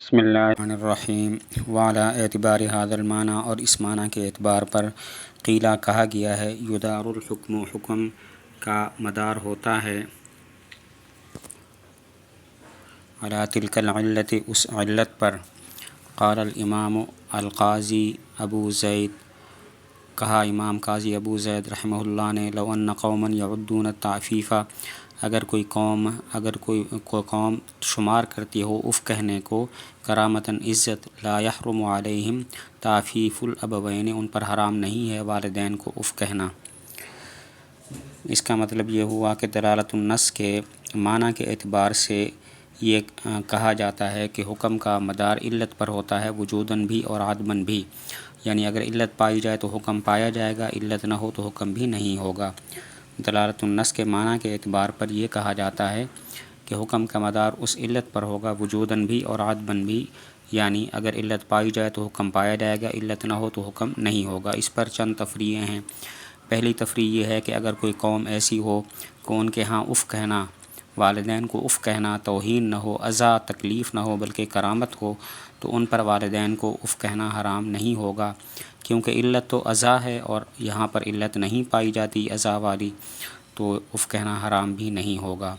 بسم اللہ الرحمن الرحیم وعلی اعتبار هذا المعنی، اور اس معنی کے اعتبار پر قیلہ کہا گیا ہے، یدار الحکم، حکم کا مدار ہوتا ہے، علی تلک العلت، اس علت پر۔ قال الامام القاضی ابو زید، کہا امام قاضی ابو زید رحمہ اللہ نے، لو ان قوما یعدون التعفیف، اگر کوئی قوم شمار کرتی ہو اف کہنے کو کرامتاً عزت، لا یحرم علیہم تعفیف الابوین، ان پر حرام نہیں ہے والدین کو اف کہنا۔ اس کا مطلب یہ ہوا کہ دلالت النص کے معنی کے اعتبار سے یہ کہا جاتا ہے کہ حکم کا مدار علت پر ہوتا ہے، وجوداً بھی اور عدماً بھی، یعنی اگر علت پائی جائے تو حکم پایا جائے گا، علت نہ ہو تو حکم بھی نہیں ہوگا۔ دلالت النص کے معنی کے اعتبار پر یہ کہا جاتا ہے کہ حکم کا مدار اس علت پر ہوگا، وجوداً بھی اور عدماً بھی، یعنی اگر علت پائی جائے تو حکم پایا جائے گا، علت نہ ہو تو حکم نہیں ہوگا۔ اس پر چند تفریعیں ہیں۔ پہلی تفریع یہ ہے کہ اگر کوئی قوم ایسی ہو کہ ان کے ہاں اف کہنا، والدین کو اف کہنا توہین نہ ہو، اذیت تکلیف نہ ہو بلکہ کرامت ہو، تو ان پر والدین کو اف کہنا حرام نہیں ہوگا، کیونکہ علت تو اذیت ہے اور یہاں پر علت نہیں پائی جاتی اذیت والی، تو اف کہنا حرام بھی نہیں ہوگا۔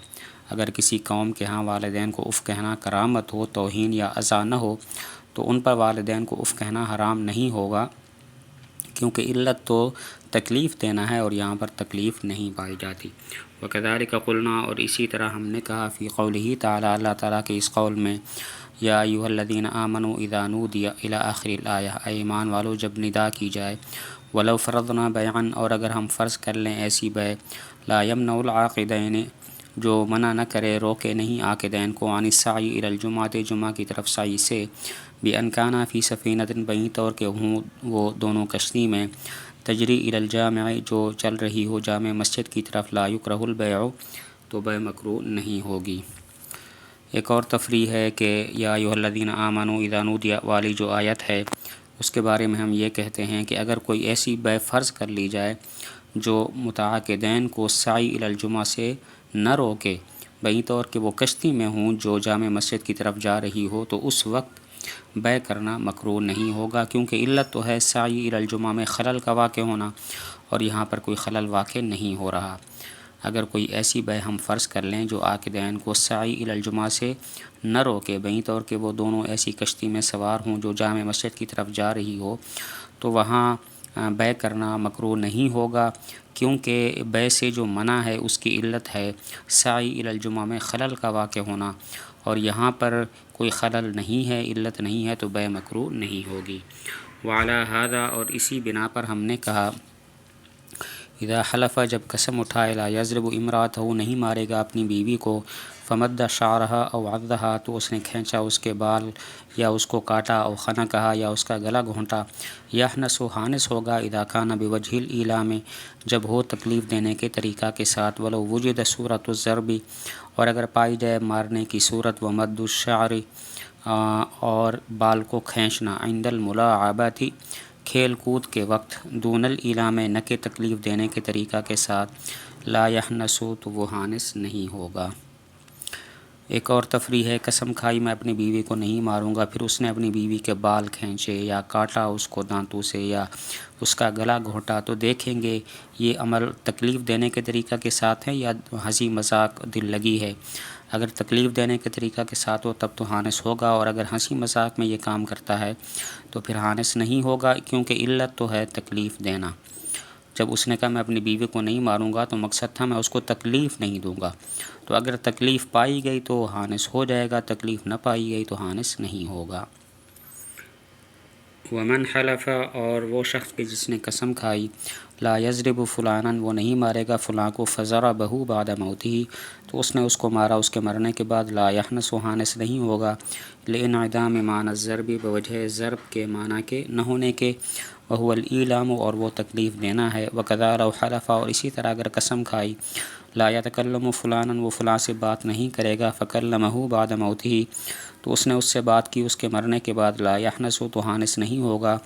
اگر کسی قوم کے ہاں والدین کو اف کہنا کرامت ہو، توہین یا اذیت نہ ہو، تو ان پر والدین کو اف کہنا حرام نہیں ہوگا، کیونکہ علت تو تکلیف دینا ہے اور یہاں پر تکلیف نہیں پائی جاتی۔ وَكَذَلِكَ قُلْنَا، اور اسی طرح ہم نے کہا، فی قولہ تعالی، اللہ تعالیٰ کے اس قول میں، یا ایھا الذین آمنوا اذا نودی الی آخر الآیہ، اے ایمان والو جب ندا کی جائے، ولو فرضنا بیعا، اور اگر ہم فرض کر لیں ایسی بیع، لا یمنع العاقدین، جو منع نہ کرے، روکے نہیں عاقدین کو، عن السعی الی الجمعۃ، جمعہ کی طرف سعی سے، بان کانا فی سفینۃ، بہی طور کہ ہوں وہ دونوں کشتی میں، تجری الی الجامع، جو چل رہی ہو جامع مسجد کی طرف، لا یکرہ البیع، تو بیع مکروہ نہیں ہوگی۔ ایک اور تفریع ہے کہ یا ایھا الذین آمنوا اذا نودی والی جو آیت ہے، اس کے بارے میں ہم یہ کہتے ہیں کہ اگر کوئی ایسی بیع فرض کر لی جائے جو متعاقدین کو سعی الی الجمعہ سے نہ روکے، بہی طور کہ وہ کشتی میں ہوں جو جامع مسجد کی طرف جا رہی ہو، تو اس وقت بیع کرنا مکروہ نہیں ہوگا، کیونکہ علت تو ہے سعی الی الجمعہ میں خلل کا واقع ہونا، اور یہاں پر کوئی خلل واقع نہیں ہو رہا۔ اگر کوئی ایسی بیع ہم فرض کر لیں جو عاقدین کو سعی الی الجمعہ سے نہ روکے، بہی طور کہ وہ دونوں ایسی کشتی میں سوار ہوں جو جامع مسجد کی طرف جا رہی ہو، تو وہاں بیع کرنا مکروہ نہیں ہوگا، کیونکہ بیع سے جو منع ہے اس کی علت ہے سعی الی الجمعہ میں خلل کا واقع ہونا، اور یہاں پر کوئی خلل نہیں ہے، علت نہیں ہے، تو بیع مکروہ نہیں ہوگی۔ وعلی ھذا، اور اسی بنا پر ہم نے کہا، اذا حلف، جب قسم اٹھائے، لا یضرب امرأتہ، نہیں مارے گا اپنی بیوی کو، فمد شعرها او عضها، تو اس نے کھینچا اس کے بال یا اس کو کاٹا، او خنقها، یا اس کا گلا گھونٹا، یحنس، حانس ہوگا، اذا کان بوجہ الایلام، جب ہو تکلیف دینے کے طریقہ کے ساتھ، ولو وجد صورت الضرب، اور اگر پائی جائے مارنے کی صورت، ومد الشعر، اور بال کو کھینچنا، عند الملاعبۃ، کھیل کود کے وقت، دون الایلام، نہ کہ تکلیف دینے کے طریقہ کے ساتھ، لا یحنس، تو وہ حانس نہیں ہوگا۔ ایک اور تفریع ہے، قسم کھائی میں اپنی بیوی کو نہیں ماروں گا، پھر اس نے اپنی بیوی کے بال کھینچے یا کاٹا اس کو دانتوں سے یا اس کا گلا گھونٹا، تو دیکھیں گے یہ عمل تکلیف دینے کے طریقہ کے ساتھ ہے یا ہنسی مذاق دل لگی ہے۔ اگر تکلیف دینے کے طریقہ کے ساتھ ہو تب تو حانس ہوگا، اور اگر ہنسی مذاق میں یہ کام کرتا ہے تو پھر حانس نہیں ہوگا، کیونکہ علت تو ہے تکلیف دینا۔ جب اس نے کہا میں اپنی بیوی کو نہیں ماروں گا تو مقصد تھا میں اس کو تکلیف نہیں دوں گا، تو اگر تکلیف پائی گئی تو حانس ہو جائے گا، تکلیف نہ پائی گئی تو حانس نہیں ہوگا۔ ومن حلف، اور وہ شخص کہ جس نے قسم کھائی، لا یضرب فلانا، وہ نہیں مارے گا فلاں کو، فضربہ بعد موتہ، تو اس نے اس کو مارا اس کے مرنے کے بعد، لا یحنس، حانس نہیں ہوگا، لانعدام معنی الضرب، بوجہ ضرب کے معنی کے نہ ہونے کے، وہو الایلام، اور وہ تکلیف دینا ہے، وکذا لو حلف، اور اسی طرح اگر قسم کھائی، لا یتکلم فلانا، وہ فلاں سے بات نہیں کرے گا، فکلمہ بعد موتہ، تو اس نے اس سے بات کی اس کے مرنے کے بعد، لا یحنس، تو حانس نہیں ہوگا،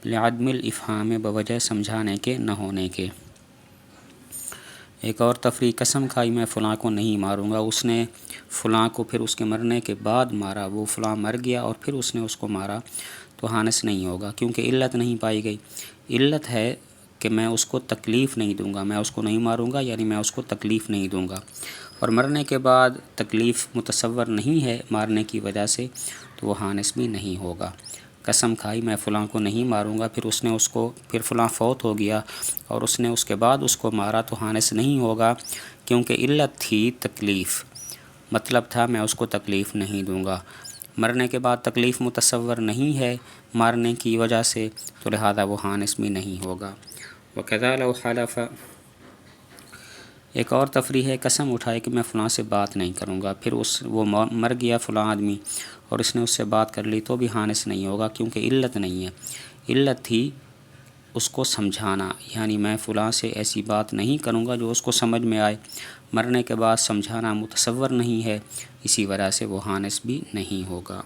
لعدم الافہام، بوجہ سمجھانے کے نہ ہونے کے۔ ایک اور تفریح، قسم کھائی میں فلاں کو نہیں ماروں گا، اس نے فلاں کو پھر اس کے مرنے کے بعد مارا، وہ فلاں مر گیا اور پھر اس نے اس کو مارا، تو حانث نہیں ہوگا، کیونکہ علت نہیں پائی گئی۔ علت ہے کہ میں اس کو تکلیف نہیں دوں گا، میں اس کو نہیں ماروں گا، یعنی میں اس کو تکلیف نہیں دوں گا، اور مرنے کے بعد تکلیف متصور نہیں ہے مارنے کی وجہ سے، تو وہ حانث بھی نہیں ہوگا۔ قسم کھائی میں فلاں کو نہیں ماروں گا، پھر فلاں فوت ہو گیا اور اس نے اس کے بعد اس کو مارا، تو حانث نہیں ہوگا، کیونکہ علت تھی تکلیف، مطلب تھا میں اس کو تکلیف نہیں دوں گا۔ مرنے کے بعد تکلیف متصور نہیں ہے مارنے کی وجہ سے، تو لہذا وہ حانث بھی نہیں ہوگا۔ وَكَذَا لَوْ حَلَفَ، ایک اور تفریح ہے، قسم اٹھائے کہ میں فلاں سے بات نہیں کروں گا، پھر وہ مر گیا فلاں آدمی اور اس نے اس سے بات کر لی، تو بھی حانث نہیں ہوگا، کیونکہ علت نہیں ہے۔ علت تھی اس کو سمجھانا، یعنی میں فلاں سے ایسی بات نہیں کروں گا جو اس کو سمجھ میں آئے، مرنے کے بعد سمجھانا متصور نہیں ہے، اسی وجہ سے وہ حانث بھی نہیں ہوگا۔